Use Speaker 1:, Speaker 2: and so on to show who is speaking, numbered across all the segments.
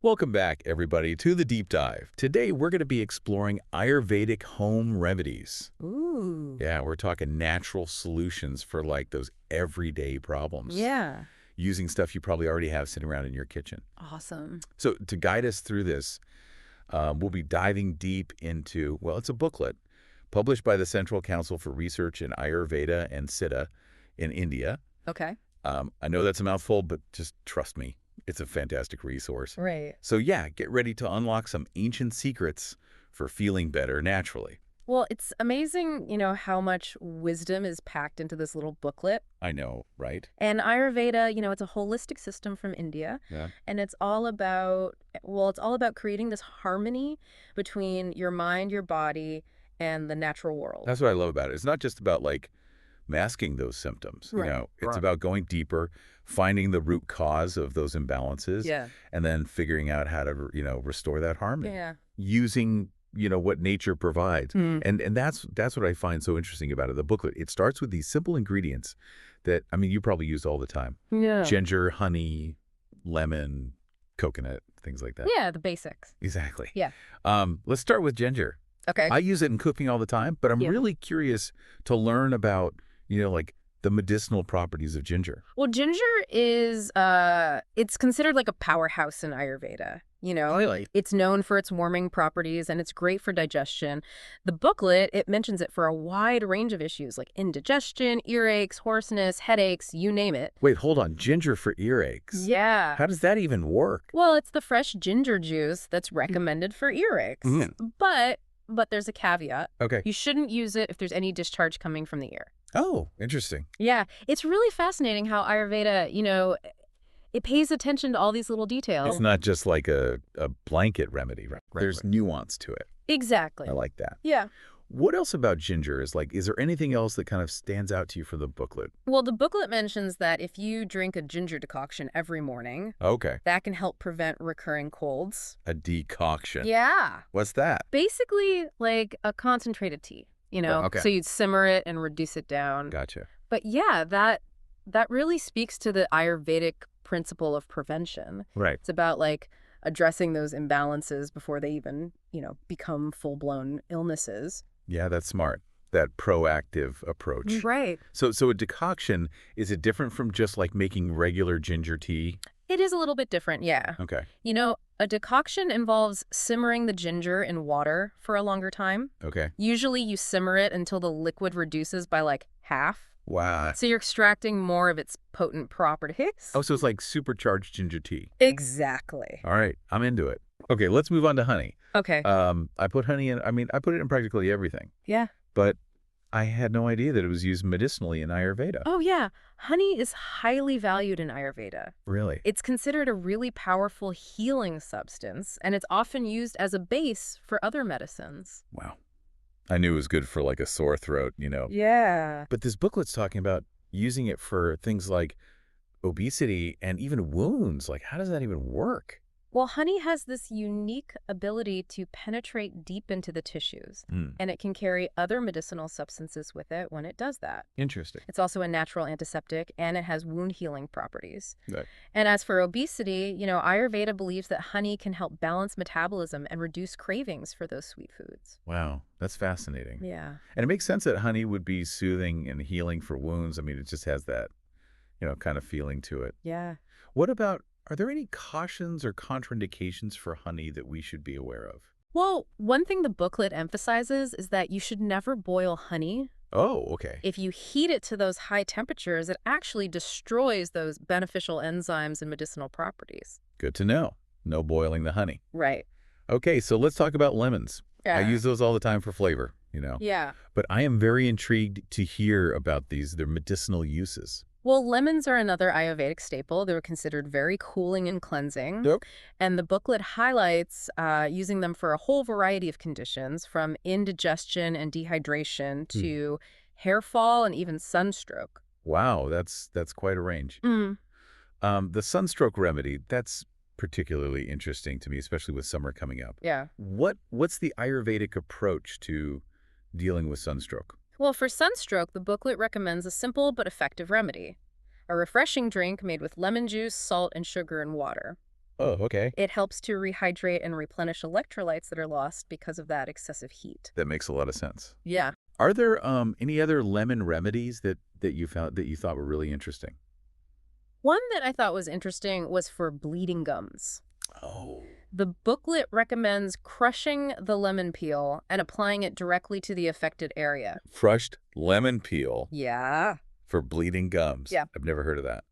Speaker 1: Welcome back, everybody, to the deep dive. Today, we're going to be exploring Ayurvedic home remedies.
Speaker 2: Ooh.
Speaker 1: Yeah, we're talking natural solutions for like those everyday problems,
Speaker 2: Yeah.
Speaker 1: using stuff you probably already have sitting around in your kitchen.
Speaker 2: Awesome.
Speaker 1: So to guide us through this, we'll be diving deep into, well, it's a booklet published by the Central Council for Research in Ayurveda and Siddha in India.
Speaker 2: Okay.
Speaker 1: I know that's a mouthful, but just trust me, it's a fantastic resource.
Speaker 2: Right.
Speaker 1: So yeah, get ready to unlock some ancient secrets for feeling better naturally.
Speaker 2: Well, it's amazing, how much wisdom is packed into this little booklet.
Speaker 1: I know, right?
Speaker 2: And Ayurveda, it's a holistic system from India,
Speaker 1: Yeah.
Speaker 2: and it's all about creating this harmony between your mind, your body, and the natural world.
Speaker 1: That's what I love about it. It's not just about like masking those symptoms.
Speaker 2: Right.
Speaker 1: It's
Speaker 2: Right.
Speaker 1: about going deeper, finding the root cause of those imbalances,
Speaker 2: Yeah.
Speaker 1: and then figuring out how to, restore that harmony
Speaker 2: Yeah.
Speaker 1: using, what nature provides.
Speaker 2: Mm.
Speaker 1: And that's what I find so interesting about it. The booklet, it starts with these simple ingredients that, I mean, you probably use all the time.
Speaker 2: Yeah.
Speaker 1: Ginger, honey, lemon, coconut, things like that.
Speaker 2: Yeah, the basics.
Speaker 1: Exactly.
Speaker 2: Yeah.
Speaker 1: Let's start with ginger.
Speaker 2: Okay.
Speaker 1: I use it in cooking all the time, but I'm
Speaker 2: Yeah.
Speaker 1: really curious to learn about, like the medicinal properties of ginger.
Speaker 2: Well, ginger is it's considered like a powerhouse in Ayurveda.
Speaker 1: Really?
Speaker 2: It's known for its warming properties and it's great for digestion. The booklet, it mentions it for a wide range of issues like indigestion, earaches, hoarseness, headaches, you name it.
Speaker 1: Wait, hold on. Ginger for earaches.
Speaker 2: Yeah.
Speaker 1: How does that even work?
Speaker 2: Well, it's the fresh ginger juice that's recommended for earaches.
Speaker 1: Mm.
Speaker 2: But there's a caveat.
Speaker 1: Okay.
Speaker 2: You shouldn't use it if there's any discharge coming from the ear.
Speaker 1: Oh, interesting.
Speaker 2: Yeah, it's really fascinating how Ayurveda, it pays attention to all these little details.
Speaker 1: It's not just like a blanket remedy, right? There's nuance to it.
Speaker 2: Exactly.
Speaker 1: I like that.
Speaker 2: Yeah.
Speaker 1: What else about ginger is there anything else that kind of stands out to you for the booklet?
Speaker 2: Well, the booklet mentions that if you drink a ginger decoction every morning,
Speaker 1: Okay.
Speaker 2: that can help prevent recurring colds.
Speaker 1: A decoction.
Speaker 2: Yeah.
Speaker 1: What's that?
Speaker 2: Basically like a concentrated tea,
Speaker 1: Okay.
Speaker 2: So you'd simmer it and reduce it down.
Speaker 1: Gotcha.
Speaker 2: But yeah, that really speaks to the Ayurvedic principle of prevention.
Speaker 1: Right.
Speaker 2: It's about like addressing those imbalances before they even, become full-blown illnesses.
Speaker 1: Yeah, that's smart. That proactive approach.
Speaker 2: Right.
Speaker 1: So a decoction, is it different from just like making regular ginger tea?
Speaker 2: It is a little bit different, yeah.
Speaker 1: Okay.
Speaker 2: A decoction involves simmering the ginger in water for a longer time.
Speaker 1: Okay.
Speaker 2: Usually you simmer it until the liquid reduces by like half.
Speaker 1: Wow.
Speaker 2: So you're extracting more of its potent properties.
Speaker 1: Oh, so it's like supercharged ginger tea.
Speaker 2: Exactly.
Speaker 1: All right, I'm into it. Okay, let's move on to honey.
Speaker 2: Okay.
Speaker 1: I put honey in, I put it in practically everything,
Speaker 2: Yeah.
Speaker 1: but I had no idea that it was used medicinally in Ayurveda.
Speaker 2: Oh, yeah. Honey is highly valued in Ayurveda.
Speaker 1: Really?
Speaker 2: It's considered a really powerful healing substance, and it's often used as a base for other medicines.
Speaker 1: Wow. I knew it was good for like a sore throat,
Speaker 2: Yeah.
Speaker 1: But this booklet's talking about using it for things like obesity and even wounds. Like, how does that even work?
Speaker 2: Well, honey has this unique ability to penetrate deep into the tissues, and it can carry other medicinal substances with it when it does that.
Speaker 1: Interesting.
Speaker 2: It's also a natural antiseptic, and it has wound healing properties.
Speaker 1: Right.
Speaker 2: And as for obesity, Ayurveda believes that honey can help balance metabolism and reduce cravings for those sweet foods.
Speaker 1: Wow, that's fascinating.
Speaker 2: Yeah.
Speaker 1: And it makes sense that honey would be soothing and healing for wounds. I mean, it just has that, kind of feeling to it.
Speaker 2: Yeah.
Speaker 1: What about, are there any cautions or contraindications for honey that we should be aware of?
Speaker 2: Well, one thing the booklet emphasizes is that you should never boil honey.
Speaker 1: Oh, okay.
Speaker 2: If you heat it to those high temperatures, it actually destroys those beneficial enzymes and medicinal properties.
Speaker 1: Good to know. No boiling the honey.
Speaker 2: Right.
Speaker 1: Okay, so let's talk about lemons. I
Speaker 2: Yeah.
Speaker 1: use those all the time for flavor,
Speaker 2: Yeah.
Speaker 1: But I am very intrigued to hear about their medicinal uses.
Speaker 2: Well, lemons are another Ayurvedic staple. They're considered very cooling and cleansing.
Speaker 1: Yep.
Speaker 2: And the booklet highlights using them for a whole variety of conditions, from indigestion and dehydration to hair fall and even sunstroke.
Speaker 1: Wow, that's quite a range.
Speaker 2: Mm.
Speaker 1: The sunstroke remedy, that's particularly interesting to me, especially with summer coming up.
Speaker 2: Yeah.
Speaker 1: What's the Ayurvedic approach to dealing with sunstroke?
Speaker 2: Well, for sunstroke, the booklet recommends a simple but effective remedy: a refreshing drink made with lemon juice, salt, and sugar and water.
Speaker 1: Oh, okay.
Speaker 2: It helps to rehydrate and replenish electrolytes that are lost because of that excessive heat.
Speaker 1: That makes a lot of sense.
Speaker 2: Yeah.
Speaker 1: Are there any other lemon remedies that you found that you thought were really interesting?
Speaker 2: One that I thought was interesting was for bleeding gums.
Speaker 1: Oh.
Speaker 2: The booklet recommends crushing the lemon peel and applying it directly to the affected area.
Speaker 1: Crushed lemon peel
Speaker 2: Yeah.
Speaker 1: for bleeding gums.
Speaker 2: Yeah.
Speaker 1: I've never heard of that.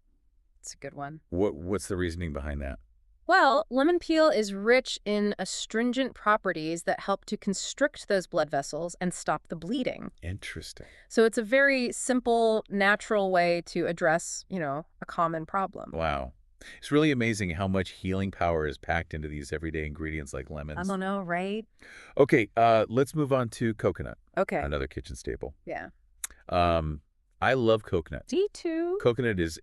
Speaker 2: It's a good one.
Speaker 1: What's the reasoning behind that?
Speaker 2: Well, lemon peel is rich in astringent properties that help to constrict those blood vessels and stop the bleeding.
Speaker 1: Interesting.
Speaker 2: So it's a very simple, natural way to address, a common problem.
Speaker 1: Wow. It's really amazing how much healing power is packed into these everyday ingredients like
Speaker 2: I
Speaker 1: lemons.
Speaker 2: don't know, right?
Speaker 1: Okay, let's move on to coconut,
Speaker 2: Okay.
Speaker 1: another kitchen staple.
Speaker 2: Yeah.
Speaker 1: I love coconut.
Speaker 2: D2.
Speaker 1: Coconut is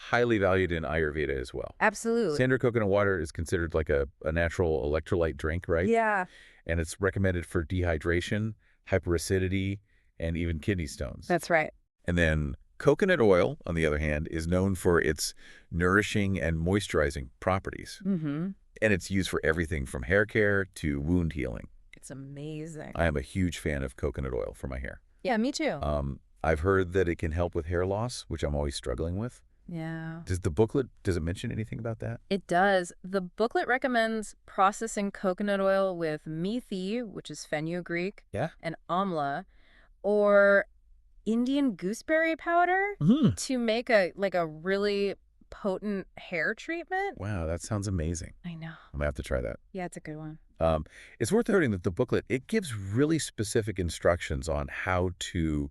Speaker 1: highly valued in Ayurveda as well.
Speaker 2: Absolutely.
Speaker 1: Standard coconut water is considered like a natural electrolyte drink, right?
Speaker 2: Yeah.
Speaker 1: And it's recommended for dehydration, hyperacidity, and even kidney stones.
Speaker 2: That's right.
Speaker 1: And then coconut oil, on the other hand, is known for its nourishing and moisturizing properties.
Speaker 2: Mm-hmm.
Speaker 1: And it's used for everything from hair care to wound healing.
Speaker 2: It's amazing.
Speaker 1: I am a huge fan of coconut oil for my hair.
Speaker 2: Yeah, me too.
Speaker 1: I've heard that it can help with hair loss, which I'm always struggling with.
Speaker 2: Yeah.
Speaker 1: Does it mention anything about that?
Speaker 2: It does. The booklet recommends processing coconut oil with methi, which is fenugreek,
Speaker 1: Yeah.
Speaker 2: and amla, or Indian gooseberry powder to make a really potent hair treatment.
Speaker 1: Wow, that sounds amazing.
Speaker 2: I know.
Speaker 1: I'm gonna have to try that.
Speaker 2: Yeah, it's a good one.
Speaker 1: It's worth noting that the booklet, it gives really specific instructions on how to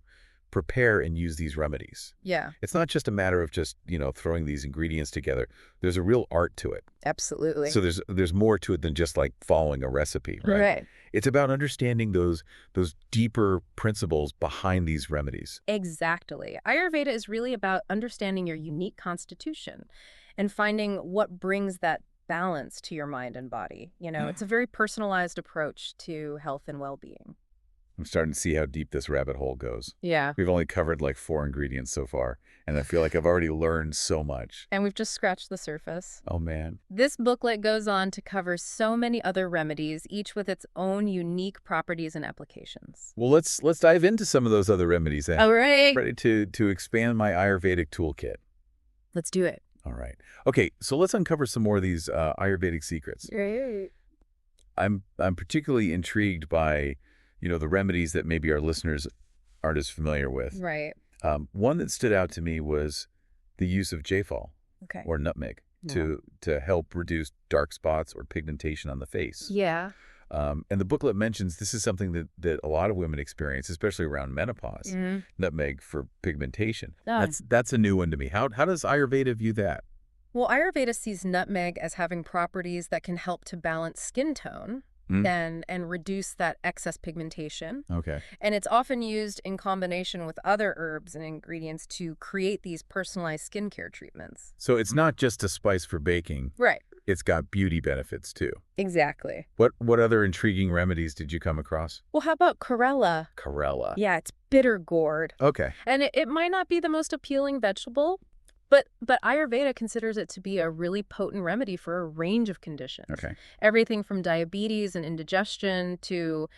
Speaker 1: prepare and use these remedies.
Speaker 2: Yeah,
Speaker 1: It's not just a matter of just, throwing these ingredients together. There's a real art to it.
Speaker 2: absolutely.
Speaker 1: So there's more to it than just like following a recipe, right?
Speaker 2: Right.
Speaker 1: It's about understanding those deeper principles behind these remedies.
Speaker 2: Exactly. Ayurveda is really about understanding your unique constitution and finding what brings that balance to your mind and body. It's a very personalized approach to health and well-being.
Speaker 1: I'm starting to see how deep this rabbit hole goes.
Speaker 2: Yeah.
Speaker 1: We've only covered like 4 ingredients so far, and I feel like I've already learned so much.
Speaker 2: And we've just scratched the surface.
Speaker 1: Oh, man.
Speaker 2: This booklet goes on to cover so many other remedies, each with its own unique properties and applications.
Speaker 1: Well, let's dive into some of those other remedies.
Speaker 2: All right.
Speaker 1: Ready to expand my Ayurvedic toolkit.
Speaker 2: Let's do it.
Speaker 1: All right. Okay, so let's uncover some more of these Ayurvedic secrets.
Speaker 2: Right.
Speaker 1: I'm particularly intrigued by, the remedies that maybe our listeners aren't as familiar with.
Speaker 2: Right.
Speaker 1: One that stood out to me was the use of Jafal
Speaker 2: Okay.
Speaker 1: or nutmeg
Speaker 2: Yeah.
Speaker 1: to help reduce dark spots or pigmentation on the face.
Speaker 2: Yeah.
Speaker 1: And the booklet mentions this is something that a lot of women experience, especially around menopause.
Speaker 2: Mhm.
Speaker 1: Nutmeg for pigmentation.
Speaker 2: Ah.
Speaker 1: That's a new one to me. How does Ayurveda view that?
Speaker 2: Well, Ayurveda sees nutmeg as having properties that can help to balance skin tone and reduce that excess pigmentation.
Speaker 1: Okay.
Speaker 2: And it's often used in combination with other herbs and ingredients to create these personalized skincare treatments.
Speaker 1: So it's not just a spice for baking.
Speaker 2: Right.
Speaker 1: It's got beauty benefits too.
Speaker 2: Exactly.
Speaker 1: What other intriguing remedies did you come across?
Speaker 2: Well, how about Chlorella?
Speaker 1: Chlorella.
Speaker 2: Yeah, it's bitter gourd.
Speaker 1: Okay.
Speaker 2: And it might not be the most appealing vegetable, but Ayurveda considers it to be a really potent remedy for a range of conditions.
Speaker 1: Okay.
Speaker 2: Everything from diabetes and indigestion to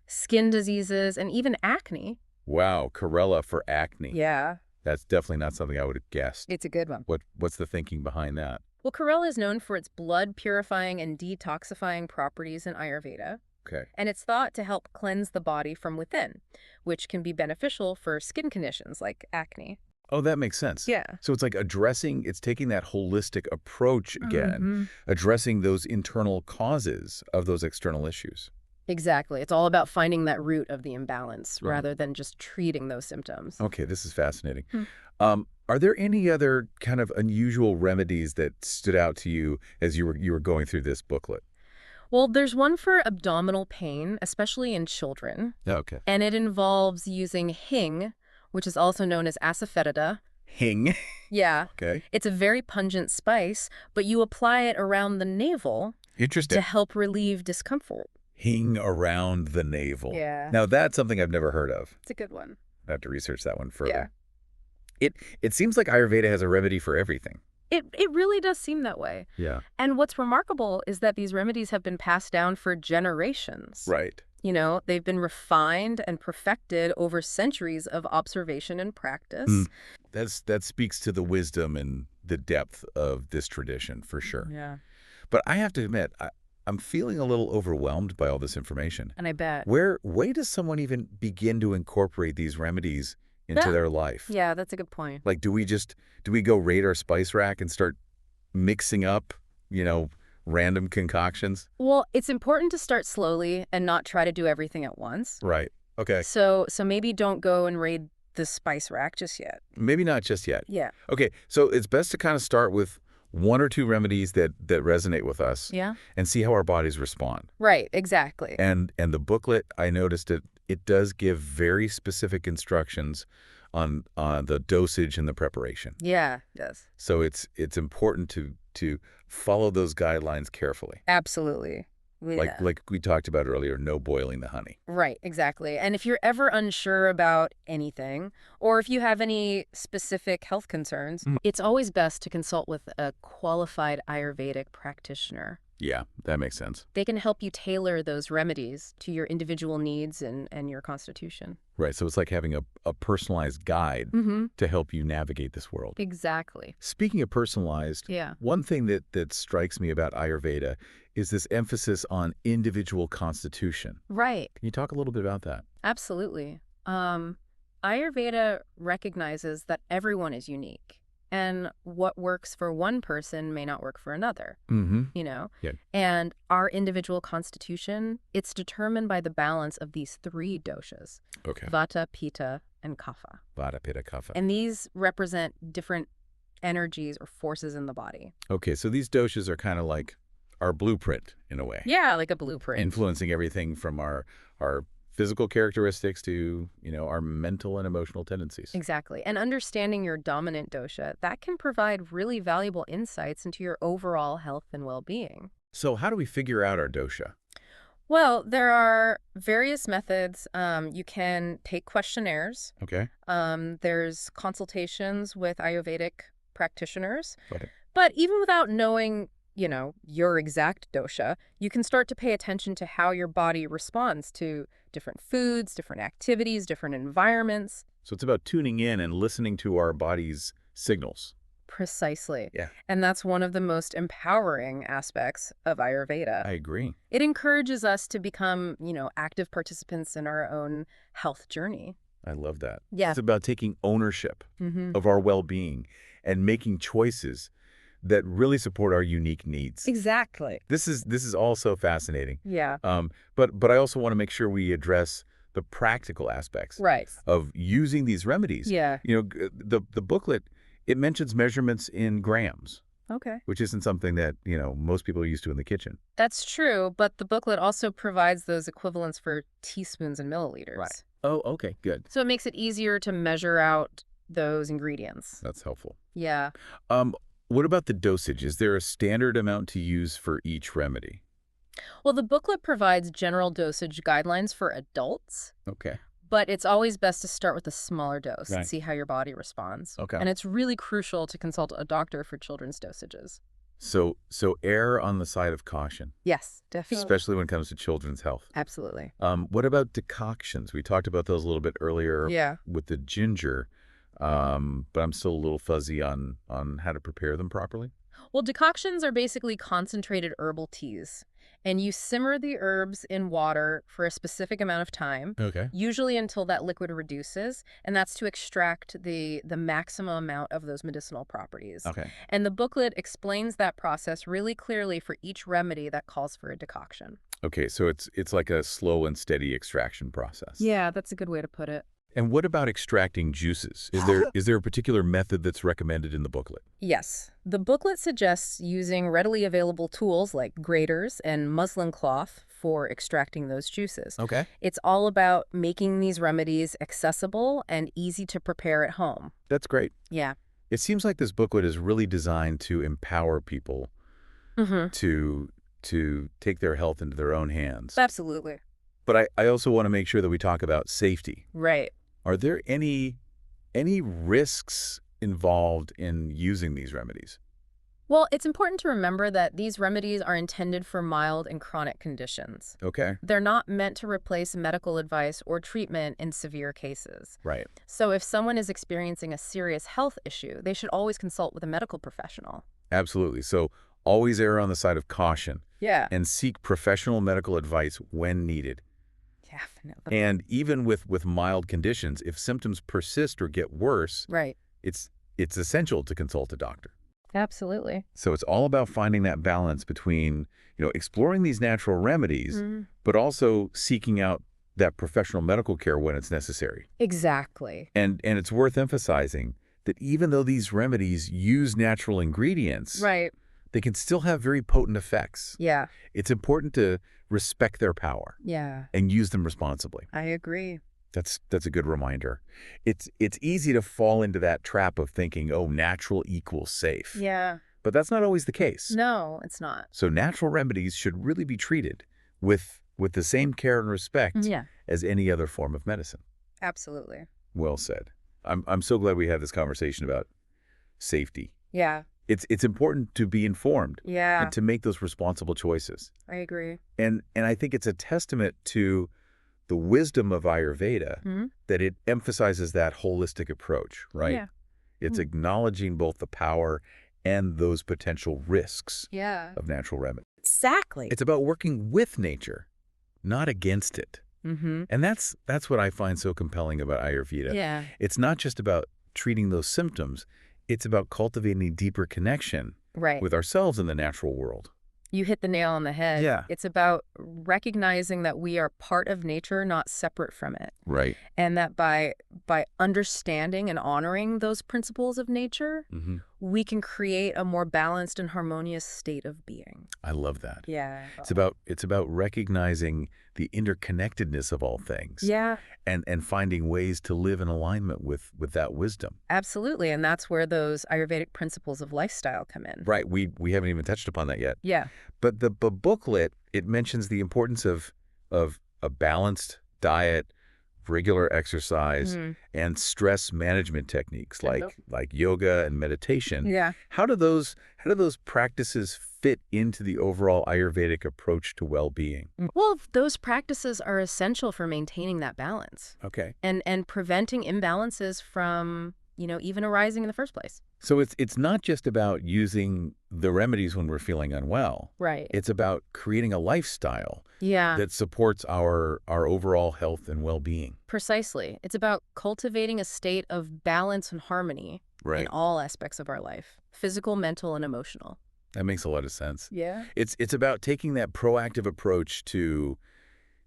Speaker 2: skin diseases and even acne.
Speaker 1: Wow, Chlorella for acne.
Speaker 2: Yeah,
Speaker 1: That's definitely not something I would have guessed.
Speaker 2: it's a good one.
Speaker 1: What's the thinking behind that?
Speaker 2: Well, Chlorella is known for its blood purifying and detoxifying properties in Ayurveda,
Speaker 1: Okay.
Speaker 2: and it's thought to help cleanse the body from within, which can be beneficial for skin conditions like acne.
Speaker 1: Oh, that makes sense.
Speaker 2: Yeah.
Speaker 1: So it's like it's taking that holistic approach again, addressing those internal causes of those external issues.
Speaker 2: Exactly. It's all about finding that root of the imbalance
Speaker 1: Right.
Speaker 2: rather than just treating those symptoms.
Speaker 1: Okay, this is fascinating.
Speaker 2: Hmm.
Speaker 1: Are there any other kind of unusual remedies that stood out to you as you were going through this booklet?
Speaker 2: Well, there's one for abdominal pain, especially in children,
Speaker 1: Okay.
Speaker 2: and it involves using hing, which is also known as asafoetida.
Speaker 1: Hing.
Speaker 2: Yeah.
Speaker 1: Okay.
Speaker 2: It's a very pungent spice, but you apply it around the navel
Speaker 1: Interesting.
Speaker 2: to help relieve discomfort.
Speaker 1: Hing around the navel.
Speaker 2: Yeah.
Speaker 1: Now that's something I've never heard of.
Speaker 2: It's a good one.
Speaker 1: I have to research that one further. It seems like Ayurveda has a remedy for everything.
Speaker 2: It really does seem that way.
Speaker 1: Yeah.
Speaker 2: And what's remarkable is that these remedies have been passed down for generations.
Speaker 1: Right.
Speaker 2: They've been refined and perfected over centuries of observation and
Speaker 1: Mm.
Speaker 2: practice.
Speaker 1: That speaks to the wisdom and the depth of this tradition, for sure.
Speaker 2: Yeah.
Speaker 1: But I have to admit, I'm feeling a little overwhelmed by all this information.
Speaker 2: And I bet.
Speaker 1: Where does someone even begin to incorporate these remedies into their life?
Speaker 2: Yeah, that's a good point.
Speaker 1: Like, do we go raid our spice rack and start mixing up, random concoctions?
Speaker 2: Well, it's important to start slowly and not try to do everything at once.
Speaker 1: Right. Okay.
Speaker 2: So maybe don't go and raid the spice rack just yet.
Speaker 1: Maybe not just yet.
Speaker 2: Yeah.
Speaker 1: Okay. So it's best to kind of start with one or two remedies that resonate with us.
Speaker 2: Yeah.
Speaker 1: And see how our bodies respond.
Speaker 2: Right, exactly.
Speaker 1: And the booklet, I noticed it does give very specific instructions on the dosage and the preparation.
Speaker 2: Yeah, it does.
Speaker 1: So it's important to follow those guidelines carefully.
Speaker 2: Absolutely. Yeah.
Speaker 1: Like we talked about earlier, no boiling the honey.
Speaker 2: Right, exactly. And if you're ever unsure about anything, or if you have any specific health concerns, it's always best to consult with a qualified Ayurvedic practitioner.
Speaker 1: Yeah, that makes sense.
Speaker 2: They can help you tailor those remedies to your individual needs and your constitution.
Speaker 1: Right, so it's like having a personalized guide to help you navigate this world.
Speaker 2: Exactly.
Speaker 1: Speaking of personalized,
Speaker 2: Yeah.
Speaker 1: one thing that strikes me about Ayurveda is this emphasis on individual constitution.
Speaker 2: Right.
Speaker 1: Can you talk a little bit about that?
Speaker 2: Absolutely. Ayurveda recognizes that everyone is unique, and what works for one person may not work for another.
Speaker 1: Mm-hmm. Yeah.
Speaker 2: And our individual constitution, it's determined by the balance of these three doshas:
Speaker 1: Okay.
Speaker 2: Vata, Pitta, and Kapha.
Speaker 1: Vata, Pitta, Kapha.
Speaker 2: And these represent different energies or forces in the body.
Speaker 1: Okay, so these doshas are kind of like our blueprint in a way.
Speaker 2: Yeah, like a blueprint.
Speaker 1: Influencing everything from our physical characteristics to, our mental and emotional tendencies.
Speaker 2: Exactly. And understanding your dominant dosha, that can provide really valuable insights into your overall health and well-being.
Speaker 1: So how do we figure out our dosha?
Speaker 2: Well, there are various methods. You can take questionnaires.
Speaker 1: Okay.
Speaker 2: There's consultations with Ayurvedic practitioners.
Speaker 1: Got it.
Speaker 2: But even without knowing, your exact dosha, you can start to pay attention to how your body responds to different foods, different activities, different environments.
Speaker 1: So it's about tuning in and listening to our body's signals.
Speaker 2: Precisely.
Speaker 1: Yeah.
Speaker 2: And that's one of the most empowering aspects of Ayurveda.
Speaker 1: I agree.
Speaker 2: It encourages us to become, active participants in our own health journey.
Speaker 1: I love that.
Speaker 2: Yeah.
Speaker 1: It's about taking ownership of our well-being and making choices that really support our unique needs.
Speaker 2: Exactly.
Speaker 1: This is all so fascinating.
Speaker 2: Yeah.
Speaker 1: But I also want to make sure we address the practical aspects
Speaker 2: Right.
Speaker 1: of using these remedies.
Speaker 2: Yeah.
Speaker 1: The booklet, it mentions measurements in grams,
Speaker 2: Okay.
Speaker 1: which isn't something that, most people are used to in the kitchen.
Speaker 2: That's true, but the booklet also provides those equivalents for teaspoons and milliliters.
Speaker 1: Right. Oh, okay, good.
Speaker 2: So it makes it easier to measure out those ingredients.
Speaker 1: That's helpful.
Speaker 2: Yeah.
Speaker 1: What about the dosage? Is there a standard amount to use for each remedy?
Speaker 2: Well, the booklet provides general dosage guidelines for adults,
Speaker 1: Okay.
Speaker 2: but it's always best to start with a smaller dose
Speaker 1: Right.
Speaker 2: and see how your body responds.
Speaker 1: Okay.
Speaker 2: And it's really crucial to consult a doctor for children's dosages.
Speaker 1: So err on the side of caution,
Speaker 2: Yes, definitely.
Speaker 1: especially when it comes to children's health.
Speaker 2: Absolutely.
Speaker 1: What about decoctions? We talked about those a little bit earlier
Speaker 2: Yeah.
Speaker 1: with the ginger, but I'm still a little fuzzy on how to prepare them properly.
Speaker 2: Well, decoctions are basically concentrated herbal teas, and you simmer the herbs in water for a specific amount of time,
Speaker 1: Okay.
Speaker 2: usually until that liquid reduces, and that's to extract the maximum amount of those medicinal properties.
Speaker 1: Okay.
Speaker 2: And the booklet explains that process really clearly for each remedy that calls for a decoction.
Speaker 1: Okay, so it's like a slow and steady extraction process.
Speaker 2: Yeah, that's a good way to put it.
Speaker 1: And what about extracting juices? Is there a particular method that's recommended in the booklet?
Speaker 2: Yes. The booklet suggests using readily available tools like graters and muslin cloth for extracting those juices.
Speaker 1: Okay.
Speaker 2: It's all about making these remedies accessible and easy to prepare at home.
Speaker 1: That's great.
Speaker 2: Yeah.
Speaker 1: It seems like this booklet is really designed to empower people to take their health into their own hands.
Speaker 2: Absolutely.
Speaker 1: But I also want to make sure that we talk about safety.
Speaker 2: Right.
Speaker 1: Are there any risks involved in using these remedies?
Speaker 2: Well, it's important to remember that these remedies are intended for mild and chronic conditions.
Speaker 1: Okay.
Speaker 2: They're not meant to replace medical advice or treatment in severe cases.
Speaker 1: Right.
Speaker 2: So if someone is experiencing a serious health issue, they should always consult with a medical professional.
Speaker 1: Absolutely. So always err on the side of caution
Speaker 2: Yeah.
Speaker 1: and seek professional medical advice when needed.
Speaker 2: Definitely.
Speaker 1: And even with mild conditions, if symptoms persist or get worse,
Speaker 2: Right.
Speaker 1: it's essential to consult a doctor.
Speaker 2: Absolutely.
Speaker 1: So it's all about finding that balance between, exploring these natural remedies,
Speaker 2: Mhm.
Speaker 1: but also seeking out that professional medical care when it's necessary.
Speaker 2: Exactly.
Speaker 1: And it's worth emphasizing that even though these remedies use natural ingredients,
Speaker 2: Right.
Speaker 1: they can still have very potent effects.
Speaker 2: Yeah.
Speaker 1: It's important to respect their power
Speaker 2: Yeah.
Speaker 1: and use them responsibly.
Speaker 2: I agree.
Speaker 1: That's a good reminder. It's easy to fall into that trap of thinking, oh, natural equals safe.
Speaker 2: Yeah.
Speaker 1: But that's not always the case.
Speaker 2: No, it's not.
Speaker 1: So natural remedies should really be treated with the same care and respect
Speaker 2: Yeah.
Speaker 1: as any other form of medicine.
Speaker 2: Absolutely.
Speaker 1: Well said. I'm so glad we had this conversation about safety.
Speaker 2: Yeah.
Speaker 1: It's important to be informed
Speaker 2: Yeah.
Speaker 1: and to make those responsible choices.
Speaker 2: I agree.
Speaker 1: And I think it's a testament to the wisdom of Ayurveda
Speaker 2: Mhm.
Speaker 1: that it emphasizes that holistic approach, right?
Speaker 2: Yeah.
Speaker 1: It's acknowledging both the power and those potential risks
Speaker 2: Yeah.
Speaker 1: of natural remedy.
Speaker 2: Exactly.
Speaker 1: It's about working with nature, not against it.
Speaker 2: Mm-hmm.
Speaker 1: And that's what I find so compelling about Ayurveda.
Speaker 2: Yeah.
Speaker 1: It's not just about treating those symptoms. It's about cultivating a deeper connection
Speaker 2: Right.
Speaker 1: with ourselves in the natural world.
Speaker 2: You hit the nail on the head.
Speaker 1: Yeah.
Speaker 2: It's about recognizing that we are part of nature, not separate from it.
Speaker 1: Right.
Speaker 2: And that by understanding and honoring those principles of nature,
Speaker 1: Mm-hmm.
Speaker 2: we can create a more balanced and harmonious state of being.
Speaker 1: I love that.
Speaker 2: Yeah.
Speaker 1: It's about recognizing the interconnectedness of all things.
Speaker 2: Yeah,
Speaker 1: And finding ways to live in alignment with that wisdom.
Speaker 2: absolutely. And that's where those Ayurvedic principles of lifestyle come in.
Speaker 1: Right. We haven't even touched upon that yet.
Speaker 2: Yeah.
Speaker 1: But the booklet, it mentions the importance of a balanced diet, regular exercise,
Speaker 2: Mhm.
Speaker 1: and stress management techniques like yoga and meditation.
Speaker 2: Yeah.
Speaker 1: How do those practices fit into the overall Ayurvedic approach to well-being?
Speaker 2: Well, those practices are essential for maintaining that balance
Speaker 1: Okay.
Speaker 2: and preventing imbalances from, even arising in the first place.
Speaker 1: So it's not just about using the remedies when we're feeling unwell.
Speaker 2: Right.
Speaker 1: It's about creating a lifestyle
Speaker 2: Yeah,
Speaker 1: that supports our overall health and well-being.
Speaker 2: precisely. It's about cultivating a state of balance and harmony in all aspects of our life, physical, mental, and emotional.
Speaker 1: That makes a lot of sense.
Speaker 2: Yeah.
Speaker 1: It's about taking that proactive approach to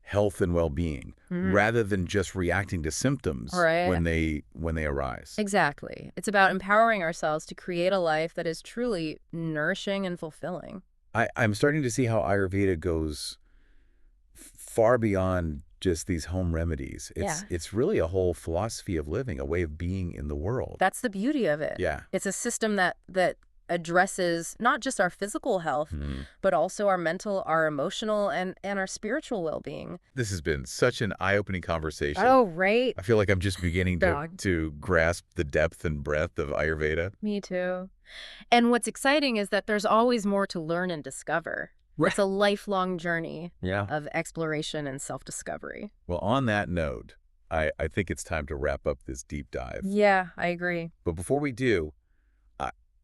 Speaker 1: health and well-being rather than just reacting to symptoms
Speaker 2: Right.
Speaker 1: when they arise.
Speaker 2: Exactly. It's about empowering ourselves to create a life that is truly nourishing and fulfilling.
Speaker 1: I'm starting to see how Ayurveda goes far beyond just these home remedies. It's really a whole philosophy of living, a way of being in the world.
Speaker 2: That's the beauty of it.
Speaker 1: Yeah.
Speaker 2: It's a system that addresses not just our physical health, but also our mental, our emotional, and our spiritual well-being.
Speaker 1: This has been such an eye-opening conversation.
Speaker 2: Oh, right.
Speaker 1: I feel like I'm just beginning
Speaker 2: Dog.
Speaker 1: to grasp the depth and breadth of Ayurveda.
Speaker 2: Me too. And what's exciting is that there's always more to learn and discover.
Speaker 1: Right.
Speaker 2: It's a lifelong journey
Speaker 1: Yeah.
Speaker 2: of exploration and self-discovery.
Speaker 1: Well, on that note, I think it's time to wrap up this deep dive.
Speaker 2: Yeah, I agree.
Speaker 1: But before we do,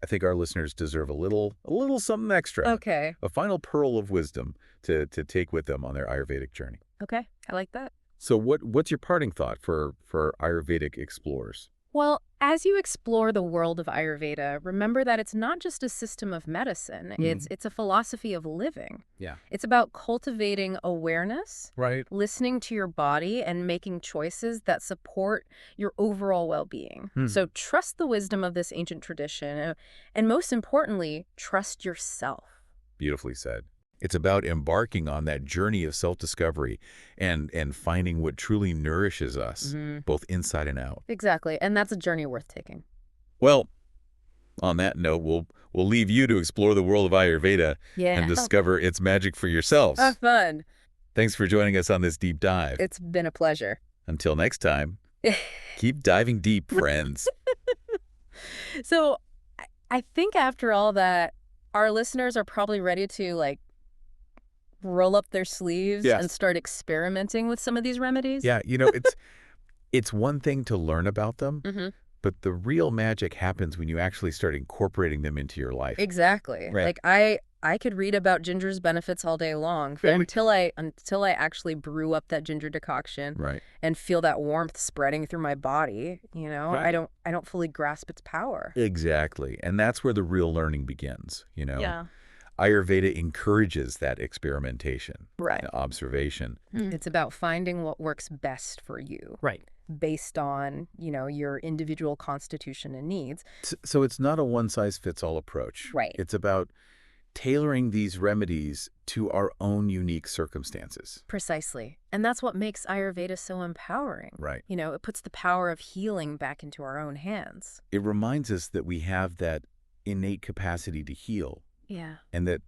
Speaker 1: I think our listeners deserve a little something extra.
Speaker 2: Okay.
Speaker 1: A final pearl of wisdom to take with them on their Ayurvedic journey.
Speaker 2: Okay. I like that.
Speaker 1: So what's your parting thought for Ayurvedic explorers?
Speaker 2: Well, as you explore the world of Ayurveda, remember that it's not just a system of medicine. It's a philosophy of living.
Speaker 1: Yeah.
Speaker 2: It's about cultivating awareness,
Speaker 1: Right.
Speaker 2: listening to your body, and making choices that support your overall well-being. So trust the wisdom of this ancient tradition, and most importantly, trust yourself.
Speaker 1: Beautifully said. It's about embarking on that journey of self-discovery and finding what truly nourishes us, both inside and out.
Speaker 2: Exactly, and that's a journey worth taking.
Speaker 1: Well, on that note, we'll leave you to explore the world of Ayurveda and discover its magic for yourselves.
Speaker 2: Have fun.
Speaker 1: Thanks for joining us on this deep dive.
Speaker 2: It's been a pleasure.
Speaker 1: Until next time, keep diving deep, friends.
Speaker 2: So I think after all that, Our listeners are probably ready to, like, roll up their sleeves
Speaker 1: Yes.
Speaker 2: and start experimenting with some of these remedies.
Speaker 1: Yeah, it's one thing to learn about them,
Speaker 2: Mm-hmm.
Speaker 1: but the real magic happens when you actually start incorporating them into your life.
Speaker 2: Exactly.
Speaker 1: Right.
Speaker 2: Like, I could read about ginger's benefits all day long, but
Speaker 1: Totally.
Speaker 2: until I actually brew up that ginger decoction
Speaker 1: Right.
Speaker 2: and feel that warmth spreading through my body,
Speaker 1: Right.
Speaker 2: I don't fully grasp its power.
Speaker 1: Exactly. And that's where the real learning begins.
Speaker 2: Yeah.
Speaker 1: Ayurveda encourages that experimentation,
Speaker 2: Right.
Speaker 1: and observation.
Speaker 2: It's about finding what works best for you
Speaker 3: Right.
Speaker 2: based on, your individual constitution and needs.
Speaker 1: So it's not a one-size-fits-all approach.
Speaker 2: Right.
Speaker 1: It's about tailoring these remedies to our own unique circumstances.
Speaker 2: Precisely. And that's what makes Ayurveda so empowering.
Speaker 1: Right.
Speaker 2: It puts the power of healing back into our own hands.
Speaker 1: It reminds us that we have that innate capacity to heal,
Speaker 2: Yeah.
Speaker 1: and that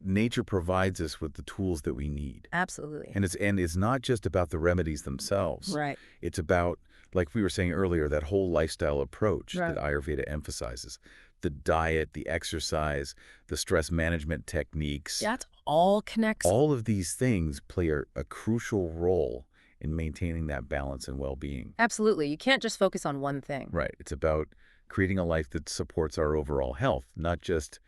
Speaker 1: nature provides us with the tools that we need.
Speaker 2: Absolutely.
Speaker 1: And it's not just about the remedies themselves.
Speaker 2: Right.
Speaker 1: It's about, like we were saying earlier, that whole lifestyle approach
Speaker 2: Right.
Speaker 1: that Ayurveda emphasizes. The diet, the exercise, the stress management techniques.
Speaker 2: That all connects.
Speaker 1: All of these things play a crucial role in maintaining that balance and well-being.
Speaker 2: Absolutely. You can't just focus on one thing.
Speaker 1: Right. It's about creating a life that supports our overall health, not just,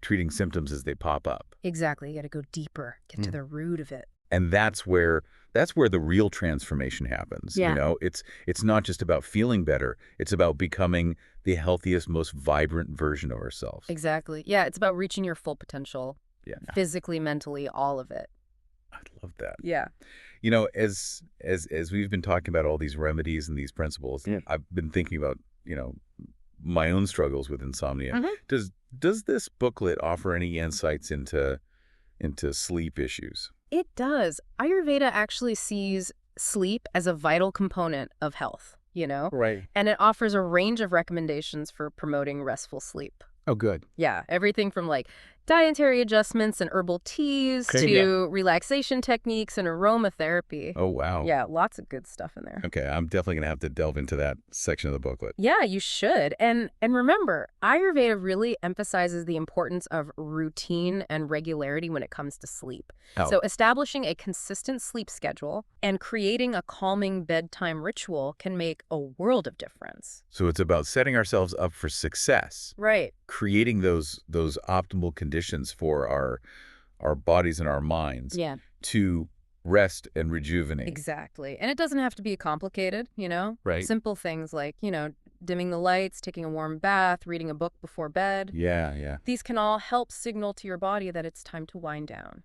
Speaker 1: treating symptoms as they pop up.
Speaker 2: Exactly. You got to go deeper, get to the root of it.
Speaker 1: And that's where the real transformation happens.
Speaker 2: Yeah.
Speaker 1: It's not just about feeling better. It's about becoming the healthiest, most vibrant version of ourselves.
Speaker 2: Exactly. Yeah, it's about reaching your full potential,
Speaker 1: Yeah.
Speaker 2: physically, mentally, all of it.
Speaker 1: I love that.
Speaker 2: Yeah.
Speaker 1: As we've been talking about all these remedies and these principles,
Speaker 3: Yeah.
Speaker 1: I've been thinking about, my own struggles with insomnia.
Speaker 2: Mhm.
Speaker 1: Does this booklet offer any insights into sleep issues?
Speaker 2: It does. Ayurveda actually sees sleep as a vital component of health,
Speaker 3: Right.
Speaker 2: and it offers a range of recommendations for promoting restful sleep.
Speaker 3: Oh, good.
Speaker 2: Yeah, everything from like dietary adjustments and herbal teas
Speaker 3: Okay,
Speaker 2: to relaxation techniques and aromatherapy.
Speaker 1: Oh, wow.
Speaker 2: Yeah, lots of good stuff in there.
Speaker 1: Okay, I'm definitely going to have to delve into that section of the booklet.
Speaker 2: Yeah, you should. And remember, Ayurveda really emphasizes the importance of routine and regularity when it comes to sleep.
Speaker 1: Oh.
Speaker 2: So establishing a consistent sleep schedule and creating a calming bedtime ritual can make a world of difference.
Speaker 1: So it's about setting ourselves up for success,
Speaker 2: Right.
Speaker 1: creating those optimal conditions for our bodies and our minds
Speaker 2: Yeah,
Speaker 1: to rest and rejuvenate.
Speaker 2: exactly. And it doesn't have to be complicated,
Speaker 1: Right.
Speaker 2: Simple things like, dimming the lights, taking a warm bath, reading a book before bed.
Speaker 1: Yeah, yeah.
Speaker 2: These can all help signal to your body that it's time to wind down.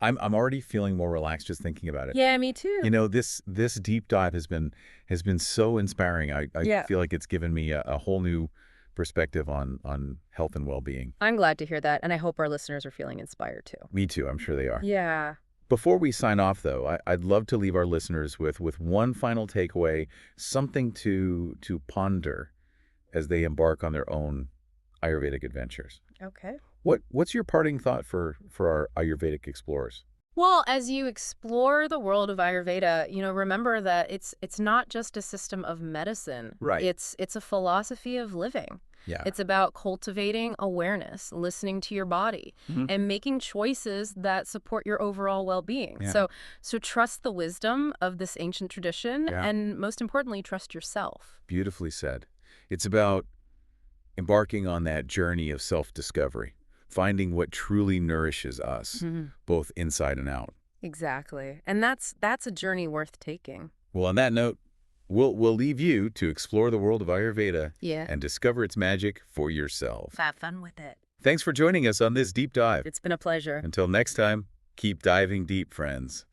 Speaker 1: I'm already feeling more relaxed just thinking about it.
Speaker 2: Yeah, me too.
Speaker 1: This deep dive has been so inspiring. I
Speaker 2: Yeah.
Speaker 1: feel like it's given me a whole new perspective on health and well-being.
Speaker 2: I'm glad to hear that, and I hope our listeners are feeling inspired too.
Speaker 1: Me too, I'm sure they are.
Speaker 2: Yeah.
Speaker 1: Before we sign off, though, I'd love to leave our listeners with one final takeaway, something to ponder as they embark on their own Ayurvedic adventures.
Speaker 2: Okay.
Speaker 1: What's your parting thought for our Ayurvedic explorers?
Speaker 2: Well, as you explore the world of Ayurveda, remember that it's not just a system of medicine.
Speaker 1: Right.
Speaker 2: It's a philosophy of living.
Speaker 1: Yeah.
Speaker 2: It's about cultivating awareness, listening to your body, and making choices that support your overall well-being.
Speaker 1: Yeah.
Speaker 2: So trust the wisdom of this ancient tradition,
Speaker 1: Yeah.
Speaker 2: and most importantly, trust yourself.
Speaker 1: Beautifully said. It's about embarking on that journey of self-discovery, finding what truly nourishes us, both inside and out.
Speaker 2: Exactly. And that's a journey worth taking.
Speaker 1: Well, on that note, we'll leave you to explore the world of Ayurveda
Speaker 2: Yeah.
Speaker 1: and discover its magic for yourself.
Speaker 2: Have fun with it.
Speaker 1: Thanks for joining us on this deep dive.
Speaker 2: It's been a pleasure.
Speaker 1: Until next time, keep diving deep, friends.